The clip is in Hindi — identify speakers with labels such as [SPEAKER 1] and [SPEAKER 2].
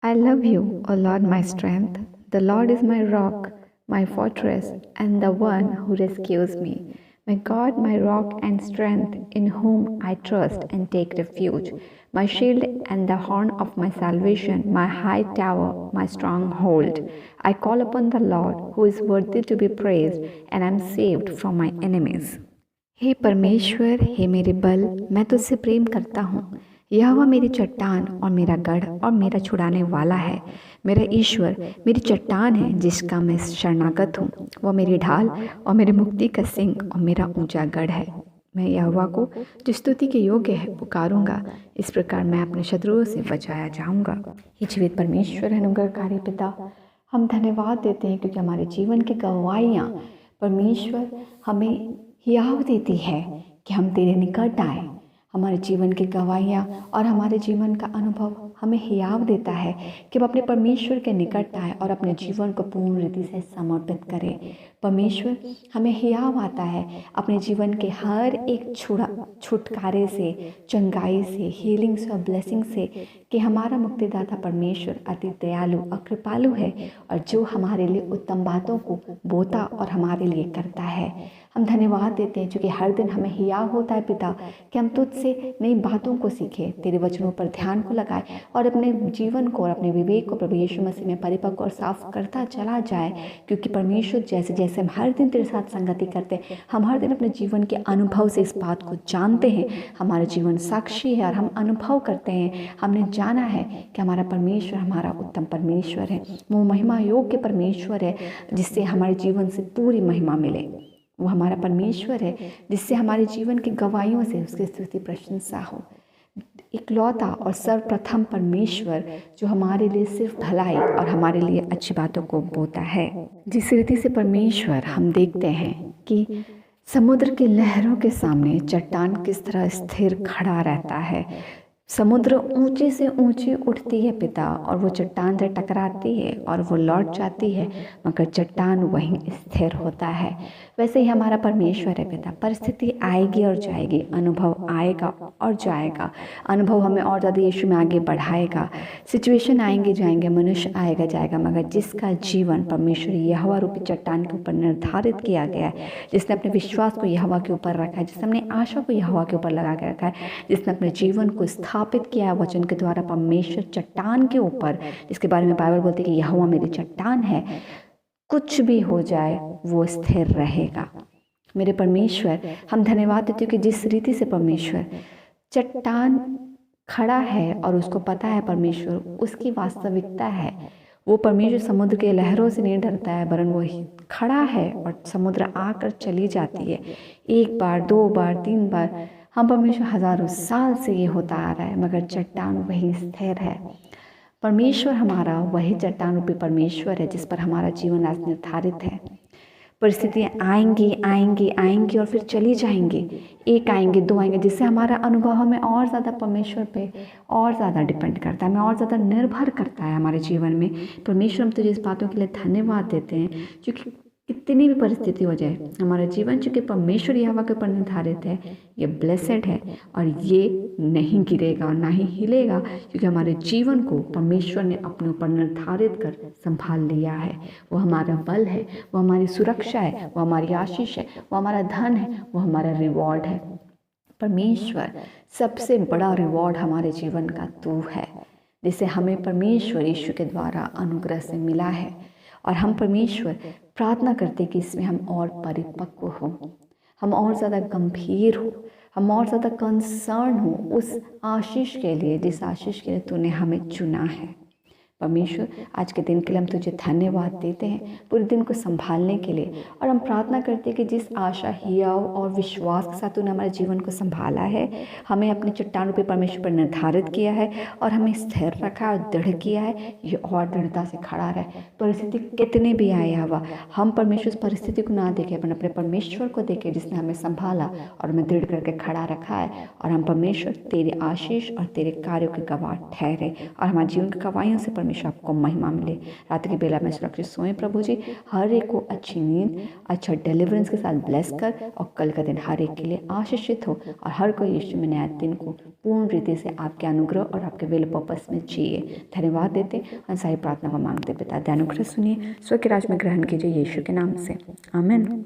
[SPEAKER 1] I love you, O Lord, my strength. The Lord is my rock, my fortress, and the one who rescues me. My God, my rock and strength, in whom I trust and take refuge. My shield and the horn of my salvation, my high tower, my stronghold. I call upon the Lord, who is worthy to be praised, and I am saved from my enemies. हे परमेश्वर, हे मेरे बल, मैं तुझसे प्रेम करता हूँ। यहोवा मेरी चट्टान और मेरा गढ़ और मेरा छुड़ाने वाला है। मेरा ईश्वर मेरी चट्टान है जिसका मैं शरणागत हूँ। वह मेरी ढाल और मेरी मुक्ति का सिंह और मेरा ऊंचा गढ़ है। मैं यहोवा को जो स्तुति के योग्य है पुकारूंगा। इस प्रकार मैं अपने शत्रुओं से बचाया जाऊंगा। हे जीवित परमेश्वर, अनुग्रहकारी पिता, हम धन्यवाद देते हैं क्योंकि हमारे जीवन की गवाहियाँ परमेश्वर हमें हियाव देती है कि हम तेरे निकट आए। हमारे जीवन की गवाहियाँ और हमारे जीवन का अनुभव हमें हियाव देता है कि हम अपने परमेश्वर के निकट आए और अपने जीवन को पूर्ण रीति से समर्पित करें। परमेश्वर, हमें हियाव आता है अपने जीवन के हर एक छुटकारे से, चंगाई से, हीलिंग से और ब्लेसिंग से कि हमारा मुक्तिदाता परमेश्वर अति दयालु और कृपालु है और जो हमारे लिए उत्तम बातों को बोता और हमारे लिए करता है। हम धन्यवाद देते हैं क्योंकि हर दिन हमें हियाव होता है पिता कि हम तुझसे नई बातों को सीखें, तेरे वचनों पर ध्यान को लगाएं और अपने जीवन को और अपने विवेक को प्रभु यीशु मसीह में परिपक्व और साफ करता चला जाए। क्योंकि परमेश्वर जैसे जैसे हम हर दिन तेरे साथ संगति करते हैं, हम हर दिन अपने जीवन के अनुभव से इस बात को जानते हैं। हमारा जीवन साक्षी है और हम अनुभव करते हैं। हमने जाना है कि हमारा परमेश्वर हमारा उत्तम परमेश्वर है। वो महिमा योग्य परमेश्वर है जिससे हमारे जीवन से पूरी महिमा मिले। वो हमारा परमेश्वर है जिससे हमारे जीवन की गवाहियों से उसकी स्तुति प्रशंसा हो। इकलौता और सर्वप्रथम परमेश्वर जो हमारे लिए सिर्फ भलाई और हमारे लिए अच्छी बातों को बोता है। जिस रीति से परमेश्वर हम देखते हैं कि समुद्र की लहरों के सामने चट्टान किस तरह स्थिर खड़ा रहता है। समुद्र ऊंचे से ऊंची उठती है पिता और वो चट्टान से टकराती है और वो लौट जाती है, मगर चट्टान वहीं स्थिर होता है। वैसे ही हमारा परमेश्वर है पिता। परिस्थिति आएगी और जाएगी, अनुभव आएगा और जाएगा, अनुभव हमें और ज़्यादा यीशु में आगे बढ़ाएगा। सिचुएशन आएंगे जाएंगे, मनुष्य आएगा जाएगा, मगर जिसका जीवन परमेश्वर यहोवा रूपी चट्टान के ऊपर निर्धारित किया गया है, जिसने अपने विश्वास को यहोवा के ऊपर रखा है, जिसने अपनी आशा को यहोवा के ऊपर लगा के रखा है, जिसने अपने जीवन को स्थापित किया है वचन के द्वारा परमेश्वर चट्टान के ऊपर, जिसके बारे में बाइबल बोलती है कि यहोवा मेरी चट्टान है, कुछ भी हो जाए वो स्थिर रहेगा। मेरे परमेश्वर, हम धन्यवाद देते हैं कि जिस रीति से परमेश्वर चट्टान खड़ा है और उसको पता है परमेश्वर उसकी वास्तविकता है। वो परमेश्वर समुद्र के लहरों से नहीं डरता है, वरन वो खड़ा है और समुद्र आकर चली जाती है। एक बार, दो बार, तीन बार, हम परमेश्वर हजारों साल से ये होता आ रहा है, मगर चट्टान वही स्थिर है। परमेश्वर हमारा वही चट्टान रूपी परमेश्वर है जिस पर हमारा जीवन आज निर्धारित है। परिस्थितियाँ आएंगी आएंगी आएंगी और फिर चली जाएंगी। एक आएंगे, दो आएंगे, जिससे हमारा अनुभव हमें और ज़्यादा परमेश्वर पे और ज़्यादा डिपेंड करता है, हमें और ज़्यादा निर्भर करता है हमारे जीवन में। परमेश्वर, हम तुझे इस बातों के लिए धन्यवाद देते हैं क्योंकि कितनी भी परिस्थिति हो जाए, हमारा जीवन चूँकि परमेश्वर यहोवा के ऊपर निर्धारित है, ये ब्लेसेड है और ये नहीं गिरेगा और ना ही हिलेगा, क्योंकि हमारे जीवन को परमेश्वर ने अपने ऊपर निर्धारित कर संभाल लिया है। वो हमारा बल है, वो हमारी सुरक्षा है, वो हमारी आशीष है, वो हमारा धन है, वो हमारा रिवॉर्ड है। परमेश्वर, सबसे बड़ा रिवॉर्ड हमारे जीवन का तू है, जिसे हमें परमेश्वर यीशु के द्वारा अनुग्रह से मिला है। और हम परमेश्वर प्रार्थना करते कि इसमें हम और परिपक्व हो, हम और ज़्यादा गंभीर हो, हम और ज़्यादा कंसर्न हो उस आशीष के लिए जिस आशीष के लिए तूने हमें चुना है। परमेश्वर, आज के दिन के लिए हम तुझे धन्यवाद देते हैं, पूरे दिन को संभालने के लिए। और हम प्रार्थना करते हैं कि जिस आशा, हियाव और विश्वास के साथ तूने हमारे जीवन को संभाला है, हमें अपने चट्टानों पे परमेश्वर पर निर्धारित किया है और हमें स्थिर रखा और दृढ़ किया है, ये और दृढ़ता से खड़ा रहे। परिस्थिति कितने भी आए हवा, हम परमेश्वर उस परिस्थिति को ना देखें, अपन अपने परमेश्वर को देखें जिसने हमें संभाला और हमें दृढ़ करके खड़ा रखा है। और हम परमेश्वर तेरे आशीष और तेरे कार्यों के गवाह ठहरे और हमारे जीवन की गवाहियों से परमेश्वर परमेश्वर आपको महिमा मिले। रात की बेला में सुरक्षित सोएं प्रभु जी, हर एक को अच्छी नींद, अच्छा डिलीवरेंस के साथ ब्लेस कर, और कल का दिन हर एक के लिए आशीषित हो, और हर कोई यीशु में नया दिन को पूर्ण रीति से आपके अनुग्रह और आपके विल पर्पस में जिए। धन्यवाद देते और सारी प्रार्थना को मांगते पिता, अनुग्रह सुनिए, स्व के राज में ग्रहण कीजिए यीशु के नाम से, आमीन।